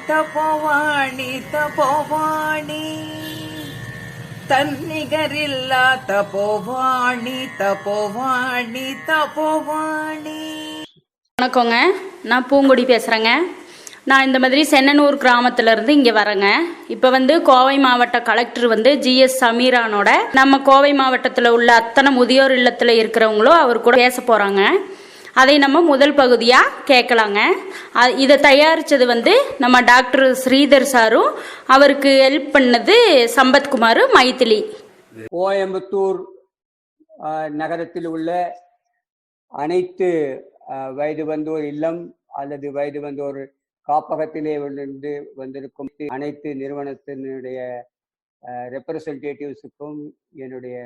தபோவாணி தபோவாணி தன்னிகரில்லா தபோவாணி தபோவாணி தபோவாணி. வணக்கங்க, நான் பூங்குடி பேசுகிறேங்க. நான் இந்த மாதிரி சென்னனூர் கிராமத்திலேருந்து இங்கே வரேங்க. இப்போ கோவை மாவட்ட கலெக்டர் ஜிஎஸ் சமீரானோட நம்ம கோவை மாவட்டத்தில் உள்ள அத்தனை முதியோர் இல்லத்தில் இருக்கிறவங்களும் அவர் கூட பேச போகிறாங்க. அதை நம்ம முதல் பகுதியாக கேட்கலாங்க. இதை தயாரித்தது நம்ம டாக்டர் ஸ்ரீதர் சாரும், அவருக்கு ஹெல்ப் பண்ணது சம்பத்குமார் மைத்திலி. கோயம்புத்தூர் நகரத்தில் உள்ள அனைத்து வயது வந்தோர் இல்லம் அல்லது வயது வந்தோர் காப்பகத்திலே வந்திருக்கும் அனைத்து நிறுவனத்தினுடைய ரெப்ரசன்டேட்டிவ்ஸுக்கும் என்னுடைய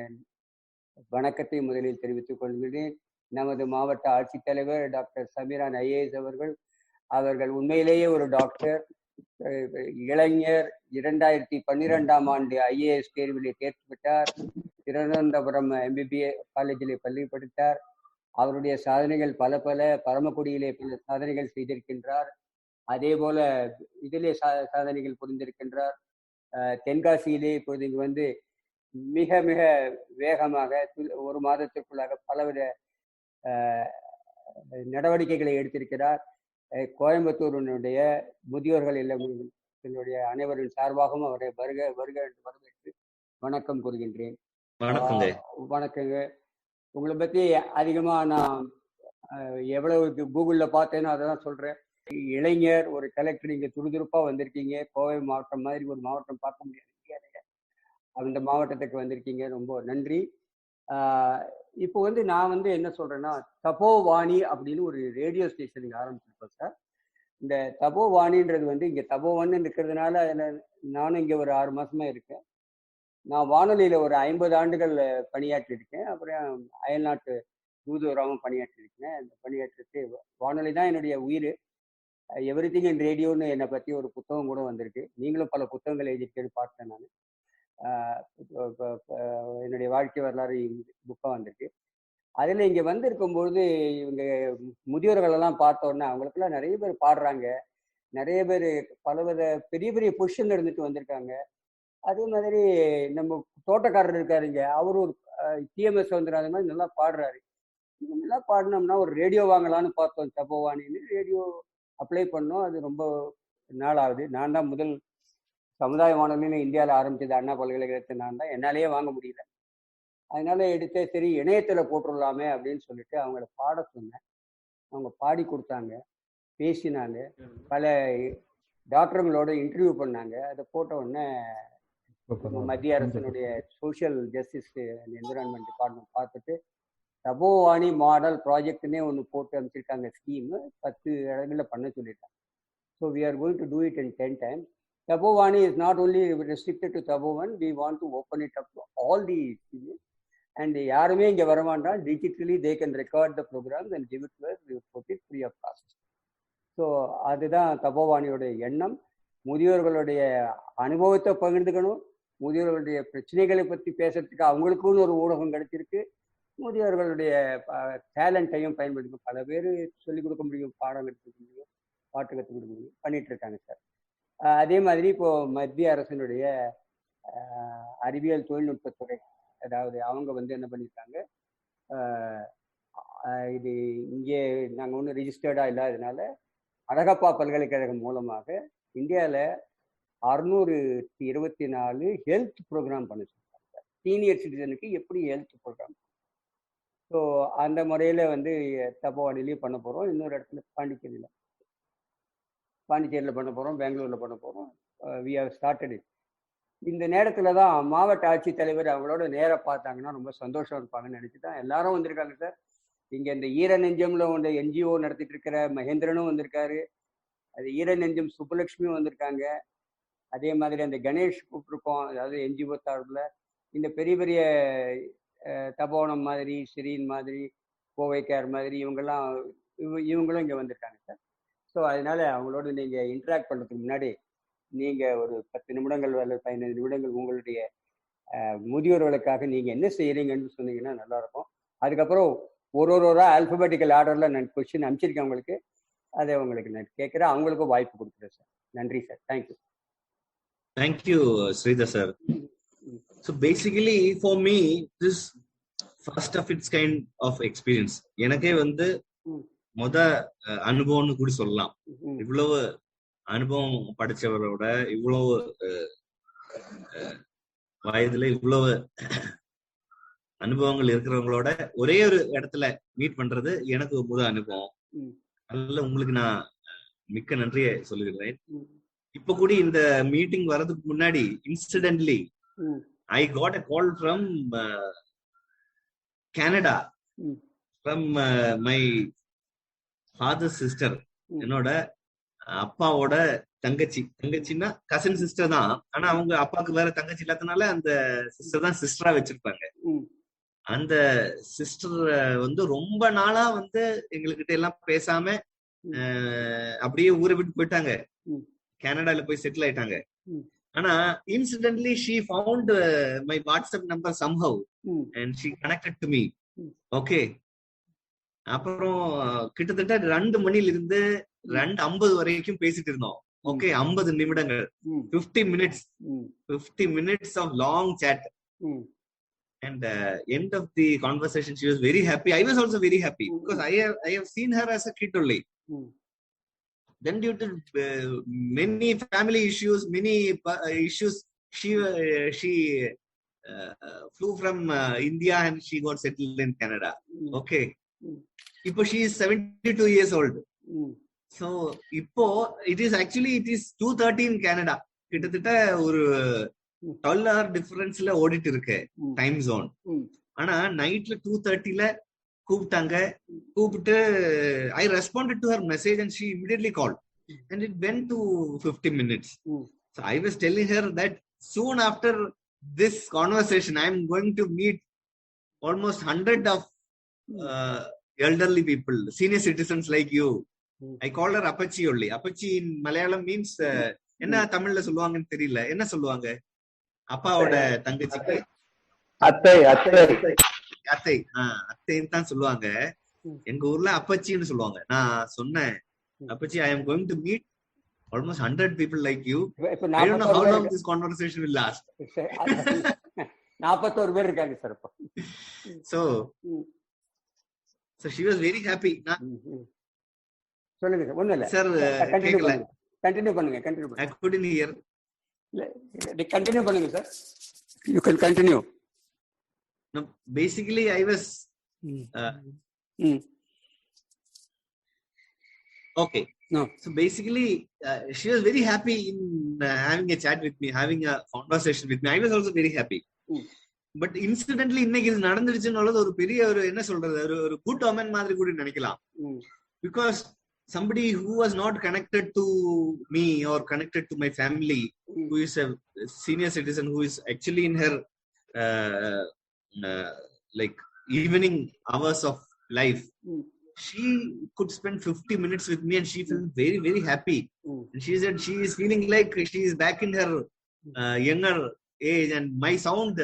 வணக்கத்தை முதலில் தெரிவித்துக் கொள்கிறேன். நமது மாவட்ட ஆட்சித்தலைவர் டாக்டர் சமீரான் ஐஏஎஸ் அவர்கள் உண்மையிலேயே ஒரு டாக்டர், இளைஞர். 2012ஆம் ஆண்டு ஐஏஎஸ் தேர்விலே தேர்ச்சி பெற்றார். திருவனந்தபுரம் MBBS காலேஜிலே பள்ளி படித்தார். அவருடைய சாதனைகள் பல பரமக்குடியிலே பல சாதனைகள் செய்திருக்கின்றார். அதே போல இதிலே சாதனைகள் புரிந்திருக்கின்றார். தென்காசியிலே இப்போது இங்கு மிக மிக வேகமாக ஒரு மாதத்திற்குள்ளாக பலவித நடவடிக்கைகளை எடுத்திருக்கிறார். கோயம்புத்தூரினுடைய முதியோர்கள் இல்லங்களுடைய அனைவரின் சார்பாகவும் அவரை வருக என்று வரவேற்று வணக்கம் கூறுகின்றேன். வணக்கங்க. உங்களை பற்றி அதிகமாக நான் எவ்வளவு கூகுளில் பார்த்தேனோ அதை தான் சொல்கிறேன். இளைஞர், ஒரு கலெக்டர், இங்கே துருதுருப்பாக வந்திருக்கீங்க. கோவை மாவட்டம் மாதிரி ஒரு மாவட்டம் பார்க்க முடியாது இந்தியாவிலேயே. அந்த மாவட்டத்துக்கு வந்திருக்கீங்க, ரொம்ப நன்றி. இப்போ நான் என்ன சொல்கிறேன்னா, தபோவாணி அப்படின்னு ஒரு ரேடியோ ஸ்டேஷன் இங்கே ஆரம்பிச்சிருக்கோம் சார். இந்த தபோவாணின்றது இங்கே தபோவன் இருக்கிறதுனால நானும் இங்கே ஒரு 6 மாதமாக இருக்கேன். நான் வானொலியில் ஒரு 50 ஆண்டுகள் பணியாற்றியிருக்கேன். அப்புறம் அயல்நாட்டு தூதுவராகவும் பணியாற்றியிருக்கேன். அந்த பணியாற்றிட்டு வானொலி தான் என்னுடைய உயிர். எவ்ரிதிங் இன் ரேடியோன்னு என்னை பற்றி ஒரு புத்தகம் கூட வந்திருக்கு. நீங்களும் பல புத்தகங்கள் எழுதியிருக்கேன்னு பார்த்தேன். நான் என்னுடைய வாழ்க்கை வரலாறு புக்காக வந்திருக்கு. அதில் இங்கே வந்திருக்கும்பொழுது இவங்க முதியோர்களெல்லாம் பார்த்த உடனே அவங்களுக்கெல்லாம் நிறைய பேர் பாடுறாங்க. நிறைய பேர் பலவித பெரிய பெரிய பொசிஷன் இருந்துட்டு வந்திருக்காங்க. அதே மாதிரி நம்ம தோட்டக்காரர் இருக்காருங்க, அவரு ஒரு TMS அது மாதிரி நல்லா பாடுறாரு. நல்லா பாடினோம்னா ஒரு ரேடியோ வாங்கலான்னு பார்த்தோம். தபோவாணின்னு ரேடியோ அப்ளை பண்ணோம். அது ரொம்ப நாள் ஆகுது. நான் தான் முதல் சமுதாய வானொலின்னு இந்தியாவில் ஆரம்பிச்சது. அண்ணா பல்கலைக்கழகத்தை நான் தான். என்னாலேயே வாங்க முடியல. அதனால எடுத்து சரி இணையத்தில் போட்டுடலாமே அப்படின்னு சொல்லிட்டு அவங்கள பாட சொன்னேன். அவங்க பாடி கொடுத்தாங்க, பேசினாங்க, பல டாக்டருங்களோட இன்டர்வியூ பண்ணாங்க. அதை போட்ட உடனே மத்திய அரசினுடைய social justice and environment department பார்த்துட்டு தபோவாணி மாடல் ப்ராஜெக்ட்னே ஒன்று போட்டு அமைச்சிருக்காங்க. ஸ்கீமு 10 இடங்களில் பண்ண சொல்லியிருக்காங்க. So we are going to do it in 10 times. Tabovani is not only restricted to Tabovan, we want to open it up to all the people. And யாருமே இங்கே வரமாட்டான். Digitally they can record the programs and give it to us. We will put it free of cost. So அதுதான் தபோவாணியோட எண்ணம். முதியோர்களுடைய அனுபவத்தை பகிர்ந்துக்கணும், முதியோர்களுடைய பிரச்சனைகளை பற்றி பேசுறதுக்கு அவங்களுக்குன்னு ஒரு ஊடகம் கிடைச்சிருக்கு. முதியோர்களுடைய டேலண்ட்டையும் பயன்படுத்தி பல பேர் சொல்லிக் கொடுக்க முடியும், பாடம் கற்றுக்க முடியும், பாட்டு கற்றுக் கொடுக்க முடியும், பண்ணிட்டு இருக்காங்க சார். அதே மாதிரி இப்போ மத்திய அரசினுடைய அறிவியல் தொழில்நுட்பத்துறை, அதாவது அவங்க என்ன பண்ணியிருக்காங்க, இது இங்கே நாங்கள் ஒன்றும் ரிஜிஸ்டர்டாக இல்லாததுனால அழகப்பா பல்கலைக்கழகம் மூலமாக இந்தியாவில் 624 ஹெல்த் ப்ரோக்ராம் பண்ண சொல்லியிருக்காங்க. சீனியர் சிட்டிசனுக்கு எப்படி ஹெல்த் ப்ரோக்ராம். ஸோ அந்த முறையில் தபோவாணிலையும் பண்ண போகிறோம். இன்னொரு இடத்துல பாண்டிச்சேரியில் பண்ண போகிறோம், பெங்களூரில் பண்ண போகிறோம். We have started it. இந்த நேரத்தில் தான் மாவட்ட ஆட்சித்தலைவர் அவங்களோட நேராக பார்த்தாங்கன்னா ரொம்ப சந்தோஷம் இருப்பாங்கன்னு நினச்சி தான் எல்லாரும் வந்திருக்காங்க சார். இங்கே இந்த ஈர நெஞ்சம்ல NGO நடத்திட்டு இருக்கிற மகேந்திரனும் வந்திருக்காரு. அது ஈர நெஞ்சம் சுப்புலட்சுமியும் வந்திருக்காங்க. அதே மாதிரி அந்த கணேஷ் கூப்பிட்டுருக்கோம், அதாவது NGO சார்பில். இந்த பெரிய பெரிய தபோவனம் மாதிரி, சிறீன் மாதிரி, கோவை கேர் மாதிரி இவங்களும் இங்கே வந்திருக்காங்க சார். ஸோ அதனால அவங்களோட நீங்கள் இன்ட்ராக்ட் பண்ணுறதுக்கு முன்னாடி நீங்கள் ஒரு 10 நிமிடங்கள் அல்லது 15 நிமிடங்கள் உங்களுடைய முதியோர்களுக்காக நீங்கள் என்ன செய்கிறீங்கன்னு சொன்னீங்கன்னா நல்லாயிருக்கும். அதுக்கப்புறம் ஒரு ஆல்பபெட்டிக்கல் ஆர்டரில் நான் கொஸ்டின் அனுப்பிச்சிருக்கேன் உங்களுக்கு. அதை உங்களுக்கு நான் கேட்குறேன், அவங்களுக்கும் வாய்ப்பு கொடுக்குறேன் சார். நன்றி sir. Thank you. Thank you, Sridhar sir. So basically, for me, this first of its kind of experience. எனக்கே வந்து முத அனுபவம்னு கூட சொல்லலாம். இவ்வளவு அனுபவம் படிச்சவரோட, இவ்வளவு வயதுல இவ்வளவு அனுபவங்கள் இருக்கிறவங்களோட ஒரே ஒரு இடத்துல மீட் பண்றது எனக்கு முத அனுபவம். அதனால உங்களுக்கு நான் மிக்க நன்றியை சொல்லுகிறேன். இப்ப கூட இந்த மீட்டிங் வர்றதுக்கு முன்னாடி incidentally I got a call from Canada, from my father sister. என்னோட அப்பாவோட தங்கச்சின்னா கசின் சிஸ்டர் தான். ஆனா அவங்க அப்பாவுக்கு வேற தங்கச்சி இல்லாதனால அந்த சிஸ்டர் தான் சிஸ்டரா வச்சிருப்பாங்க. அந்த சிஸ்டர் வந்து ரொம்ப நாளா வந்து எங்ககிட்ட எல்லாம் பேசாம அப்படியே ஊரை விட்டு போயிட்டாங்க. கனடால போய் செட்டில் ஆயிட்டாங்க. ஆனா incidentally she found my WhatsApp number somehow and she connected to me. Okay, அப்புறம் கிட்டத்தட்ட 2 மணில இருந்து 2:50 வரைக்கும் பேசிட்டு இருந்தோம். ஓகே, 50 நிமிடங்கள், 50 minutes of long chat. And end of the conversation, she was very happy. I was also very happy because I have seen her as a kid only. Then due to many family issues, she flew from India and she got settled in Canada. Okay, இப்போ she is 72 years old. So இப்போ it is 2:30 in Canada. கிட்டத்தட்ட ஒரு 12 hour டிஃபரன்ஸ்ல ஓடிட்டு இருக்கு time zone. ஆனா நைட்ல 2:30ல கூப்பிட்டாங்க. கூப்பிட்டு I responded to her message and she immediately called and it went to 50 minutes. So I was telling her that soon after this conversation I am going to meet almost 100 of elderly people, senior citizens like you. I called her Apachi only. Apachi in Malayalam means என்ன தமிழ்ல சொல்லுவாங்கன்னு தெரியல. என்ன சொல்லுவாங்க அப்பாவோட தங்கச்சிக்கு? அத்தை அத்தைன்னு தான் சொல்லுவாங்க. எங்க ஊர்ல அப்பச்சின்னு சொல்லுவாங்க. நான் சொன்னேன், அப்பச்சி, I am going to meet almost 100 people like you. I don't know how long this conversation will last. 41 பேர் இருக்காங்க சார் இப்போ. So she was very happy. சொல்லுங்க சார். ஒண்ணும் இல்ல சார், கேக்கல. கண்டினியூ பண்ணுங்க. I couldn't hear. கண்டினியூ பண்ணுங்க sir. You can continue. No, basically I was okay. No. So basically she was very happy in having a chat with me, having a conversation with me. I was also very happy. But incidentally இன்னைக்கு இது நடந்துருச்சுன்னு ஒரு பெரிய ஒரு என்ன சொல்றது, ஒரு good Oman மாதிரி கூட நினைக்கலாம். Because somebody who was not connected to me or connected to my family, who is a senior citizen, who is actually in her like evening hours of life, she could spend 50 minutes with me and she felt very, very happy. And she said she is feeling like she is back in her younger age and my sound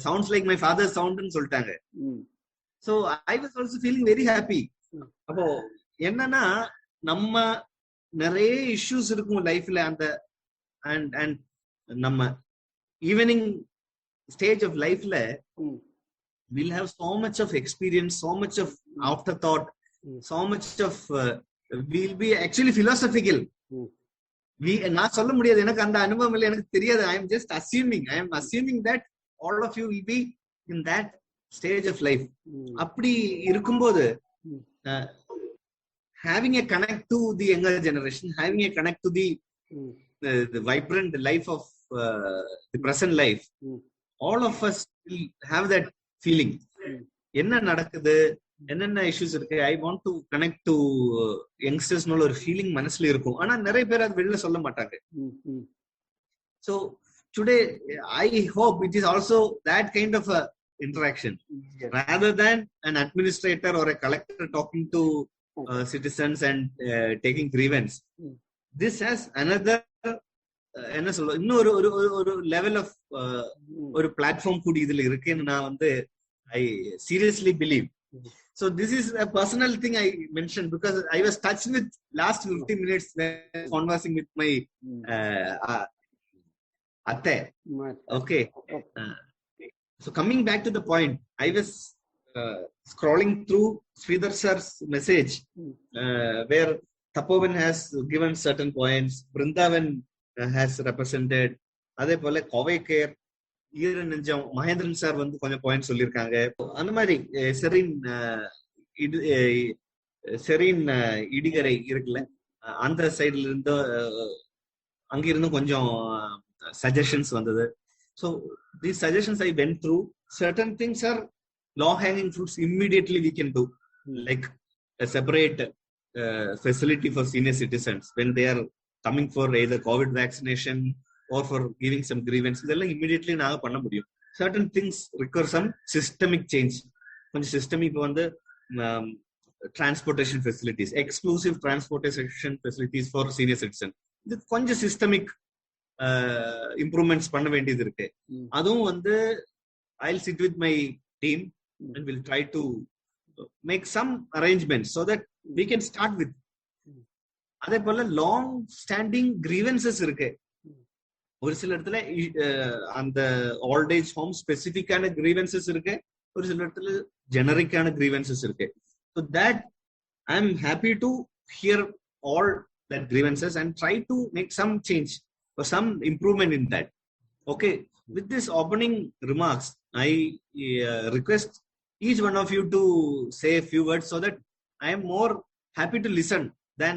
sounds like my father's sound ன்னு சொல்லிட்டாங்க. So I was also feeling very happy. அப்போ என்னன்னா, நம்ம நிறைய issues இருக்கும் லைஃப்ல. அந்த and நம்ம ஈவினிங் ஸ்டேஜ் ஆஃப் லைஃப்ல we'll have so much of experience, so much of afterthought, so much of we'll be actually philosophical. நான் சொல்ல முடியாது, எனக்கு அந்த அனுபவம் இல்லை, எனக்கு தெரியாது. I am just assuming that all of you will be in that stage of life. அப்படி இருக்கும்போது having a connect to the younger generation, having a connect to the vibrant life of the present life, all of us will have that feeling. என்ன நடக்குது, என்னென்ன issues இருக்கு, I want to connect to youngsters ஒரு feeling மனசுல இருக்கும். ஆனா நிறைய பேர் அது வெளியில சொல்ல மாட்டாங்க. So today I hope it is also that kind of a interaction, rather than an administrator or a collector talking to citizens and taking grievance. This has another என்ன சொல்ல, இன்னொரு ஒரு லெவல் ஆஃப் ஒரு பிளாட்ஃபார்ம் கூட இதுல இருக்குன்னு நான் I seriously believe. So this is a personal thing I mentioned because I was touched with last 15 minutes when conversing with my atte. Okay. So coming back to the point, I was scrolling through Sridhar sir's message where Tapovan has given certain points, Brindavan has represented, அதே போல கோவைக்கேர் ஈர நெஞ்சம் Mahendran sir வந்து கொஞ்சம் point சொல்லியிருக்காங்க. அந்த மாதிரி serine Idikarai இருக்குல்ல, அந்த சைட்ல இருந்து அங்கிருந்தும் கொஞ்சம் சஜஷன்ஸ் வந்தது. So these suggestions I went through. Certain things are low hanging fruits, immediately we can do, like a separate facility for senior citizens when they are coming for either COVID vaccination or for giving some grievance. இதெல்லாம் immediately நாங்க பண்ண முடியும். Certain things require some systemic change. கொஞ்சம் systemic இப்போ வந்து transportation facilities, exclusive transportation facilities for senior citizens. இது கொஞ்சம் systemic improvements பண்ண வேண்டியது இருக்கு. அதுவும் வந்து I'll sit with my team and we'll try to make some arrangements so that we can start with. அதே போல லாங் ஸ்டாண்டிங் கிரீவன்சஸ் இருக்கு. ஒரு சில இடத்துல அந்த ஓல்ட் ஏஜ் ஹோம் ஸ்பெசிபிக்கான கிரீவன்சஸ் இருக்கு, ஒரு சில இடத்துல ஜெனரிக்கான கிரீவன்சஸ் இருக்கு. So that I'm happy to hear all that grievances and try to make some change or some improvement in that. Okay, with this opening remarks, I request each one of you to say a few words so that I am more happy to listen than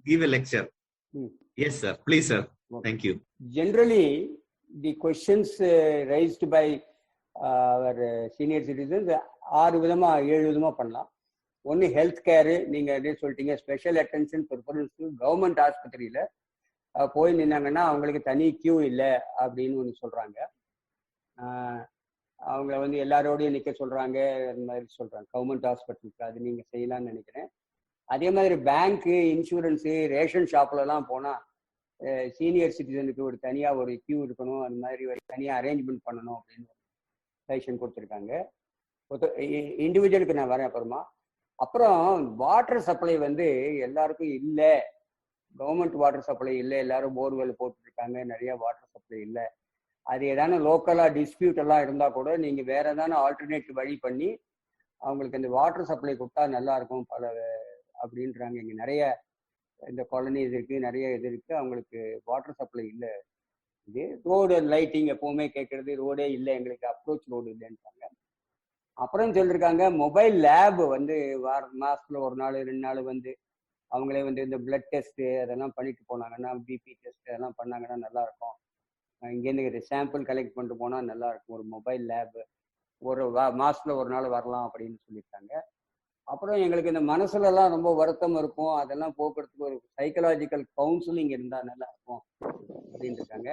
give a lecture. Yes, sir. Please, sir. Thank you. Generally, the questions raised by our senior citizens 6 விதமா 7 விதமா பண்ணலாம். ஒன்று health care, நீங்கள் அதே சொல்லிட்டீங்க, special attention preference government ஆஸ்பத்திரியில் போய் நின்னாங்கன்னா அவங்களுக்கு தனி கியூ இல்லை அப்படின்னு ஒன்று சொல்கிறாங்க. அவங்கள வந்து எல்லாரோடையும் நிற்க சொல்கிறாங்க, அந்த மாதிரி சொல்கிறாங்க கவர்மெண்ட் ஹாஸ்பிட்டலுக்கு. அது நீங்கள் செய்யலாம்னு நினைக்கிறேன். அதே மாதிரி பேங்க்கு, இன்சூரன்ஸு, ரேஷன் ஷாப்லலாம் போனால் சீனியர் சிட்டிசனுக்கு ஒரு தனியாக ஒரு கியூ இருக்கணும், அந்த மாதிரி ஒரு தனியாக அரேஞ்ச்மெண்ட் பண்ணணும் அப்படின்னு சஜஷன் கொடுத்துருக்காங்க. இண்டிவிஜுவலுக்கு நான் வரேன் அப்புறமா. அப்புறம் வாட்டர் சப்ளை வந்து எல்லாருக்கும் இல்லை, கவர்மெண்ட் வாட்டர் சப்ளை இல்லை, எல்லாரும் போர்வெல் போட்டுருக்காங்க, நிறைய வாட்டர் சப்ளை இல்லை. அது ஏதான லோக்கலாக டிஸ்பியூட் எல்லாம் இருந்தால் கூட நீங்கள் வேற ஏதான ஆல்டர்னேட் வழி பண்ணி அவங்களுக்கு இந்த வாட்டர் சப்ளை கொடுத்தா நல்லா இருக்கும் பல அப்படின்றாங்க. இங்கே நிறைய இந்த காலனிஸ் இருக்குது, நிறைய இது இருக்குது, அவங்களுக்கு வாட்டர் சப்ளை இல்லை. இது ரோடு லைட்டிங் எப்போவுமே கேட்குறது, ரோடே இல்லை எங்களுக்கு, அப்ரோச் ரோடு இல்லைன்றாங்க. அப்புறம் சொல்லியிருக்காங்க மொபைல் லேப் வந்து மாதத்தில் 1 நாள் 2 நாள் வந்து அவங்களே வந்து இந்த பிளட் டெஸ்ட்டு அதெல்லாம் பண்ணிட்டு போனாங்கன்னா, பிபி டெஸ்ட் அதெல்லாம் பண்ணாங்கன்னா நல்லாயிருக்கும். இங்கேருந்து சாம்பிள் கலெக்ட் பண்ணிட்டு போனால் நல்லாயிருக்கும். ஒரு மொபைல் லேபு ஒரு மாதத்தில் 1 நாள் வரலாம் அப்படின்னு சொல்லியிருக்காங்க. அப்புறம் எங்களுக்கு இந்த மனசுலலாம் ரொம்ப வருத்தம் இருக்கும், அதெல்லாம் போக்குறதுக்கு ஒரு சைக்கலாஜிக்கல் கவுன்சிலிங் இருந்தால் நல்லா இருக்கும் அப்படின்னு இருக்காங்க.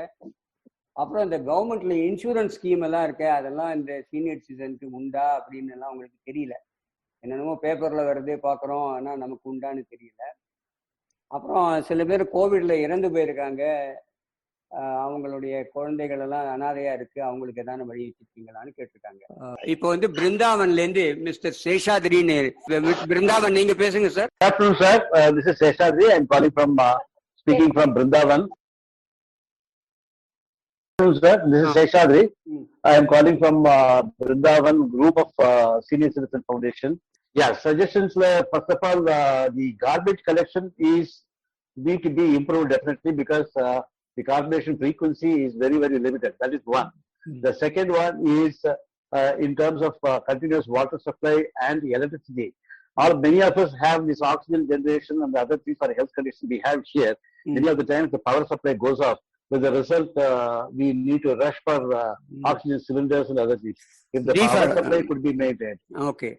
அப்புறம் இந்த கவர்மெண்ட்ல இன்சூரன்ஸ் ஸ்கீம் எல்லாம் இருக்கு, அதெல்லாம் இந்த சீனியர் சிட்டிசனுக்கு உண்டா அப்படின்னு எல்லாம் அவங்களுக்கு தெரியல. என்னென்னமோ பேப்பர்ல வருது பார்க்குறோம், ஆனால் நமக்கு உண்டான்னு தெரியல. அப்புறம் சில பேர் கோவிட்ல இறந்து போயிருக்காங்க, அவங்களுடைய குழந்தைகள் எல்லாம் அனாதையா இருக்கு, அவங்களுக்கு ஏதாவது வழி வச்சிருக்கீங்களான்னு கேட்டிருக்காங்க. இப்போ வந்து பிருந்தாவன்ல இருந்து மிஸ்டர் சேஷாத்ரின்னு, பிருந்தாவன் நீங்க பேசுங்க sir. Good afternoon, sir. This is Seshadri. I'm calling from speaking from Brindavan. Sir, this is Seshadri. I am calling from Brindavan group of Senior Citizen Foundation. Yeah, suggestions. First of all, the garbage collection need to be improved definitely because the corporation frequency is very, very limited. That is one. The second one is in terms of continuous water supply and electricity. Many of us have this oxygen generation and the other things for health conditions we have here. Many of the times the power supply goes off. With the result, we need to rush for oxygen cylinders and other things. If the power supply could be maintained. Okay.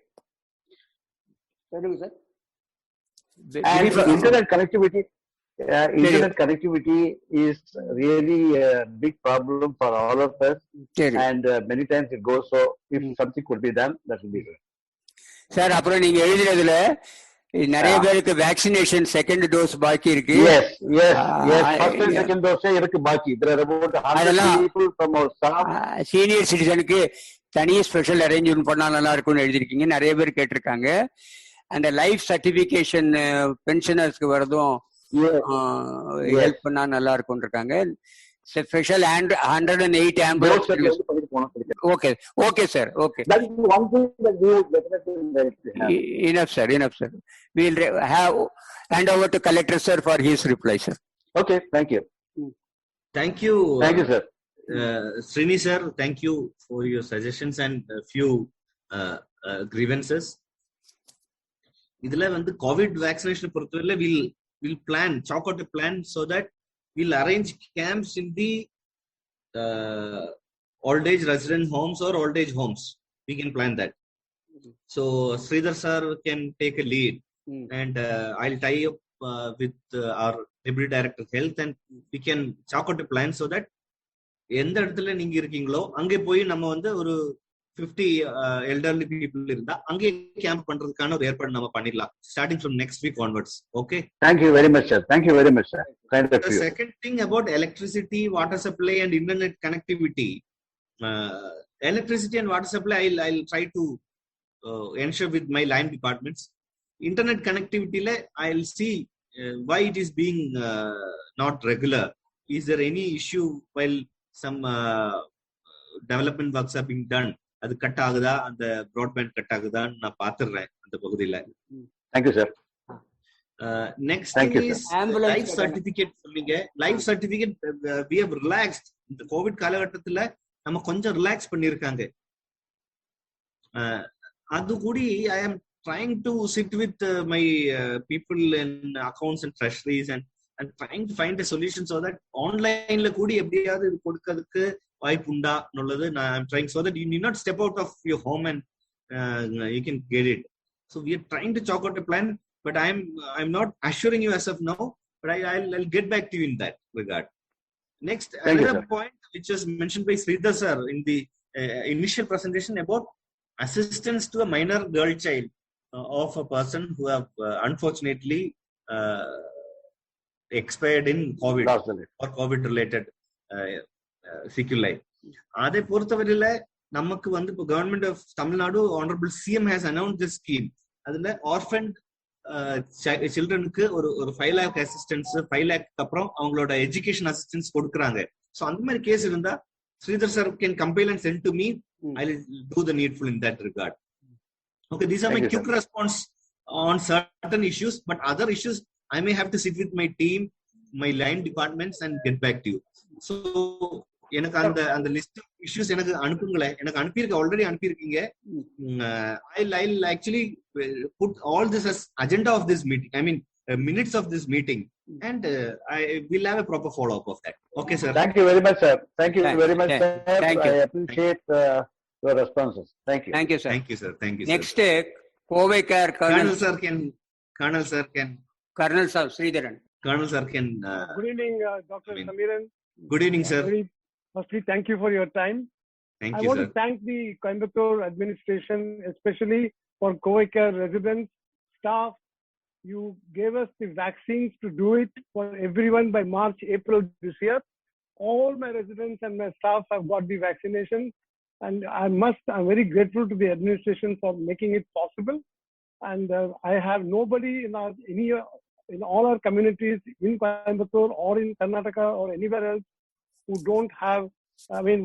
And internet connectivity. Internet connectivity is really a big problem for all of us. And many times it goes. So if something could be done, that would be good. Sir, அப்புறம் நீங்க எழுதுறதுல நிறைய பேருக்கு vaccination second dose பாக்கி இருக்கு. Yes, first and second dose இருக்கு பாக்கி. There are about 100 people from our staff. Senior சிட்டிசனுக்கு தனி ஸ்பெஷல் அரேஞ்ச்மெண்ட் பண்ணா நல்லா இருக்கும்னு எழுதியிருக்கீங்க. நிறைய பேர் கேட்டிருக்காங்க. அந்த லைஃப் சர்டிபிகேஷன் பென்ஷனர்ஸ்க்கு வரதும் ஹெல்ப் பண்ணா நல்லா இருக்கும்னு இருக்காங்க. Special 108 ambulance. Okay sir, okay. That is one thing that we will definitely Enough sir. We'll hand over to collector sir for his reply, sir. Okay, thank you. Thank you sir. Srini sir, thank you for your suggestions and a few grievances. இதுல வந்து Covid vaccination பொறுத்தவரையில we'll plan, chalk out a plan so that we'll arrange camps in the old age resident homes or old age homes. We can plan that. So Sridhar sir can take a lead, and I'll tie up with our deputy director of health, and we can chalk out a plan so that எந்த இடத்துல நீங்க இருக்கீங்களோ அங்கே போய் நம்ம வந்து ஒரு 50 elderly people இருந்தா அங்கே கேம்ப் பண்றதுக்கான ஒரு ஏற்பாடு நம்ம பண்ணிடலாம் starting from next week onwards. Okay, thank you very much sir. The second thing about electricity, water supply and internet connectivity, electricity and water supply I'll try to ensure with my line departments. Internet connectivity la I'll see why it is being not regular. Is there any issue while some development works are being done? அது cut ஆகுதா, அந்த broadband cut ஆகுதான்னு நான் பாத்துறேன் அந்த பகுதியில. Thank you sir. Next thing is life certificate. சொல்லுங்க, life certificate we have relaxed. இந்த கோவிட் காலகட்டத்துல நம்ம கொஞ்சம் ரிலாக்ஸ் பண்ணிருக்காங்க. அது கூடி I am trying to sit with my people in accounts and treasuries and trying to find a solution so that ஆன்லைன்ல கூடி எப்படியாவது கொடுக்கிறதுக்கு வாய்ப்பு உண்டா நல்லது. I'm trying so that you need not step out of your home and you can get it. So we are trying to chalk out a plan, but I'm not assuring you as of now, but I'll get back to you in that regard. Next, another point which was mentioned by Sridhar sir in the initial presentation about assistance to a minor girl child of a person who have unfortunately expired in COVID or COVID related sequelae. அதை பொறுத்தவரையில நமக்கு வந்து இப்போ government of Tamil Nadu honourable CM has announce this scheme. அதுல orphan சில்ட்ரனுக்கு ஒரு 5 lakh assistance, 5 lakh அப்புறம் அவங்களோட எஜுகேஷன் அசிஸ்டன்ஸ் கொடுக்குறாங்க. ஸோ அந்த மாதிரி கேஸ் இருந்தா Sridhar sir can compile and send to me. I will do the needful in that regard. Okay, these are my quick response on certain issues, but other issues I may have to sit with my team, my line departments and get back to you. So எனக்கு அந்த list of issues எனக்கு அனுப்புங்களே. எனக்கு அனுப்பியிருக்க, already அனுப்பியிருக்கீங்க. I'll actually put all this as agenda of this meeting, I mean minutes of this meeting, and I will have a proper follow up of that. Okay sir, thank you very much sir. Thank you very much sir. I appreciate your responses. Thank you sir. Thank you sir. Next Kovekar Colonel sir Sridharan. Colonel sir can good evening Dr. Samiran. Good evening sir. Firstly, thank you for your time. Thank you, I want sir. to thank the Coimbatore administration, especially for Kovekar residents, staff. You gave us the vaccines to do it for everyone by March, April this year. All my residents and my staff have got the vaccination, and I'm very grateful to the administration for making it possible. And I have nobody in all our communities in Coimbatore or in Karnataka or anywhere else who don't have,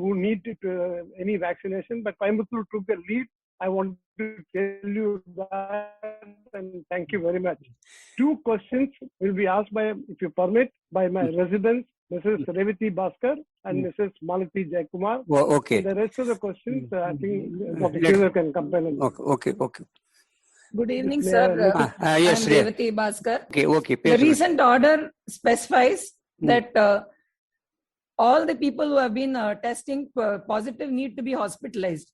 who need any vaccination. But Coimbatore took the lead. I want to tell you that, and thank you very much. 2 questions will be asked by, if you permit, by my residents, Mrs. Revati Bhaskar and Mrs. Malati Jaikumar. Okay. And the rest of the questions, I think Dr. Sridhar can compare. Okay. Good evening, sir. Yes, I'm Revati Bhaskar. Okay. The recent order specifies that all the people who have been testing positive need to be hospitalized.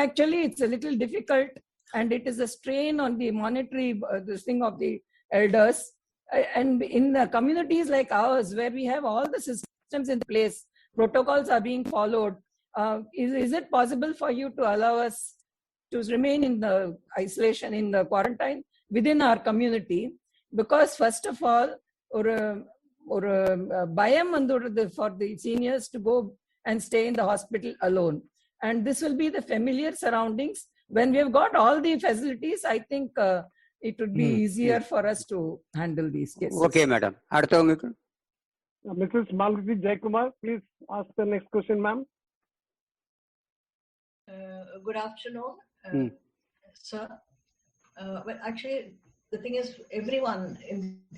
Actually, it's a little difficult, and it is a strain on the monetary this thing of the elders. And in the communities like ours, where we have all the systems in place, protocols are being followed. Is it possible for you to allow us to remain in the isolation, in the quarantine within our community? Because first of all, or bayam for the seniors to go and stay in the hospital alone. and this will be the familiar surroundings. When we have got all the facilities, I think it would be easier for us to handle these cases. Okay, madam. அடுத்தவங்களுக்கு Mrs. Malruti Jaikumar, please ask the next question, ma'am. Good afternoon, sir. Well, actually, the thing is, everyone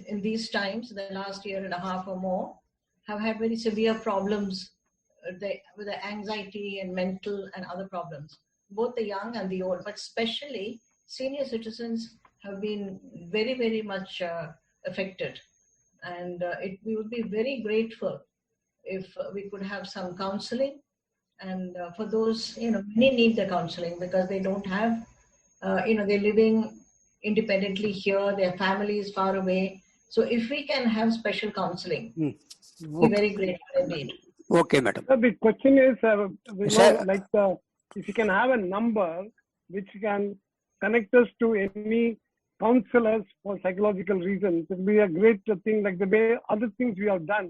in these times, the last year and a half or more, have had very severe problems with the anxiety and mental and other problems, both the young and the old, but especially senior citizens have been very, very much affected. And we would be very grateful if we could have some counseling. And for those, many need the counseling because they don't have, they're living independently here, their family is far away. So if we can have special counseling, we'll be very grateful indeed. Okay, madam. The question is, if you can have a number which can connect us to any counselors for psychological reasons, it will be a great thing, like the way other things we have done.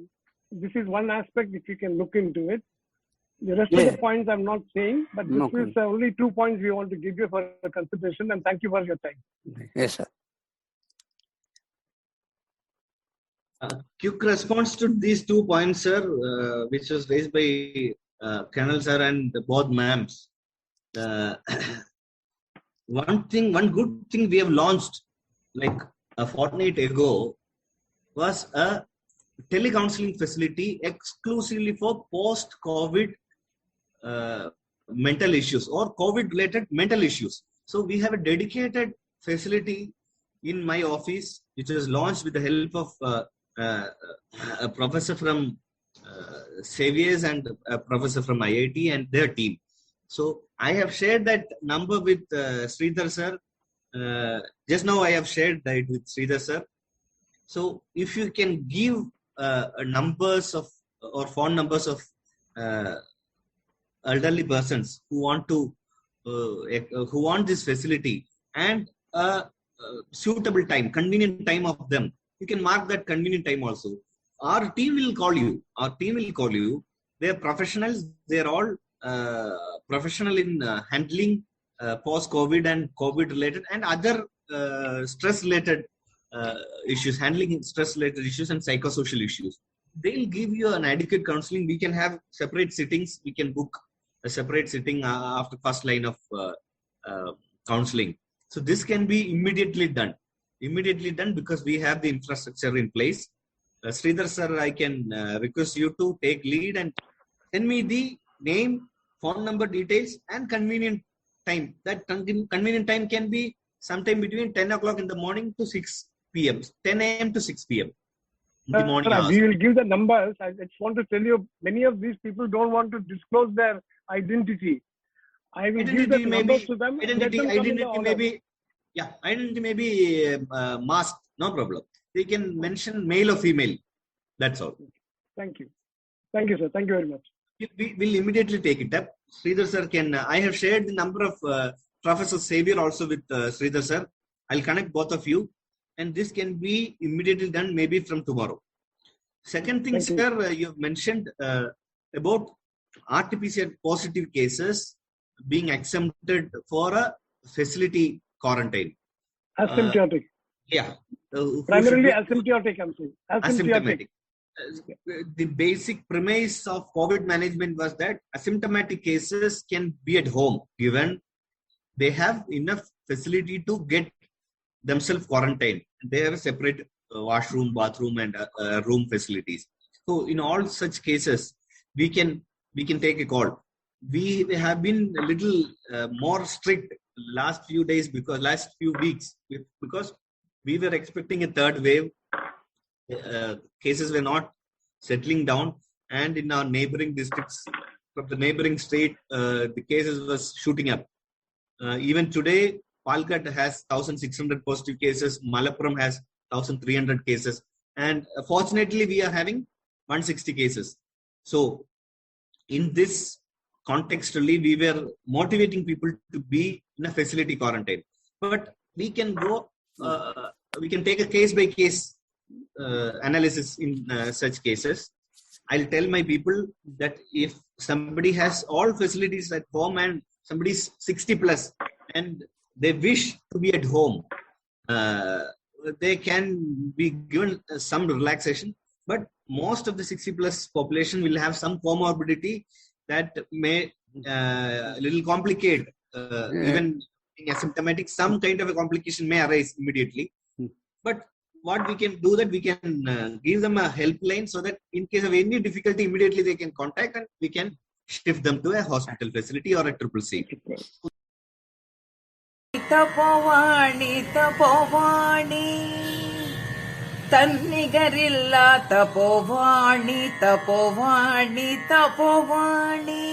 This is one aspect if you can look into it. The rest of the points I'm not saying, but this is only 2 points we want to give you for consideration, and thank you for your time. Yes, sir. Quick response to these 2 points, sir, which was raised by Colonel sir and both ma'ams. One good thing we have launched like a fortnight ago was a telecounseling facility exclusively for post-COVID mental issues or COVID-related mental issues. So we have a dedicated facility in my office, which was launched with the help of a professor from Xavier's and a professor from IIT and their team. So I have shared that number with Sridhar sir. Just now I have shared that with Sridhar sir. So if you can give numbers of or phone numbers of elderly persons who want this facility and suitable time, convenient time of them, you can mark that convenient time also. Our team will call you. They are professionals. They are all professional in handling post-COVID and COVID-related and other stress-related issues, handling stress-related issues and psychosocial issues. They'll give you an adequate counseling. We can have separate sittings. We can book a separate sitting after first line of counseling. So this can be immediately done because we have the infrastructure in place. Sridhar sir, I can request you to take lead and send me the name, phone number details and convenient time. That convenient time can be sometime between 10 o'clock in the morning to 6 p.m. 10 a.m. to 6 p.m. in the morning hours. We will give the numbers. I just want to tell you, many of these people don't want to disclose their identity. I will give the numbers to them. Identity may be masked, no problem. They can mention male or female. That's all. Thank you. Thank you, sir. Thank you very much. We will immediately take it up. Sridhar sir can, I have shared the number of Professor Xavier also with Sridhar sir. I'll connect both of you and this can be immediately done maybe from tomorrow. Second thing, sir, you have mentioned about RT-PCR positive cases being exempted for a facility quarantine. Asymptomatic. Primarily asymptomatic, I'm saying. Asymptomatic. The basic premise of COVID management was that asymptomatic cases can be at home given they have enough facility to get themselves quarantined. They have a separate washroom, bathroom and room facilities. So in all such cases, we can take a call. We have been a little more strict last few weeks because we were expecting a third wave. Cases were not settling down and in our neighboring districts from the neighboring state the cases was shooting up. Even today Palakkad has 1,600 positive cases, Malappuram has 1,300 cases and fortunately we are having 160 cases. So in this context only we were motivating people to be in a facility quarantine, but we can go we can take a case by case analysis in such cases. I'll tell my people that if somebody has all facilities at home and somebody's 60 plus and they wish to be at home, they can be given some relaxation. But most of the 60 plus population will have some comorbidity that may little complicate, even being asymptomatic, some kind of a complication may arise immediately. But what we can do that we can give them a helpline so that in case of any difficulty immediately they can contact and we can shift them to a hospital facility or a triple C. Tapovani Tapovani தன்னிகரில்லா தபோவாணி தபோவாணி தபோவாணி